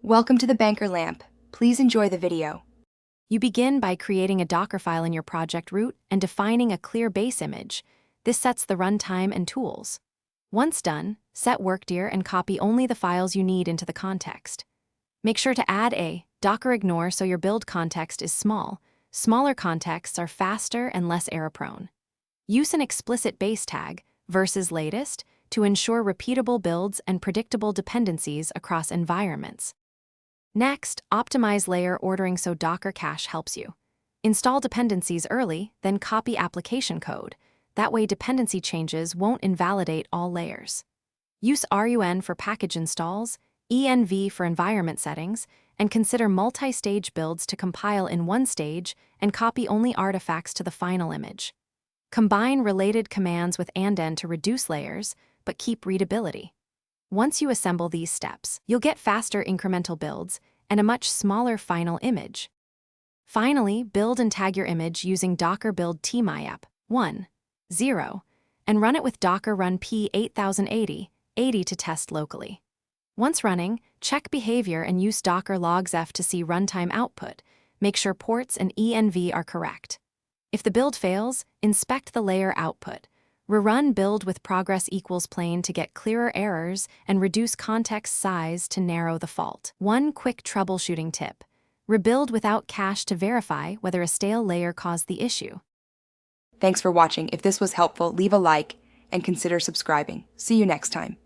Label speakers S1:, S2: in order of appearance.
S1: Welcome to the Banker Lamp. Please enjoy the video.
S2: You begin by creating a Dockerfile in your project root and defining a clear base image. This sets the runtime and tools. Once done, set workdir and copy only the files you need into the context. Make sure to add a Docker ignore so your build context is small. Smaller contexts are faster and less error-prone. Use an explicit base tag, versus latest, to ensure repeatable builds and predictable dependencies across environments. Next, optimize layer ordering so Docker cache helps you. Install dependencies early, then copy application code. That way dependency changes won't invalidate all layers. Use RUN for package installs, env for environment settings, and consider multi-stage builds to compile in one stage and copy only artifacts to the final image. Combine related commands with and to reduce layers, but keep readability. Once you assemble these steps, you'll get faster incremental builds and a much smaller final image. Finally, build and tag your image using Docker build tmyap 1, 0, and run it with Docker run p8080 80 to test locally. Once running, check behavior and use Docker logsf to see runtime output. Make sure ports and env are correct. If the build fails, inspect the layer output. Rerun build with progress equals plain to get clearer errors and reduce context size to narrow the fault. One quick troubleshooting tip: rebuild without cache to verify whether a stale layer caused the issue.
S1: Thanks for watching. If this was helpful, leave a like and consider subscribing. See you next time.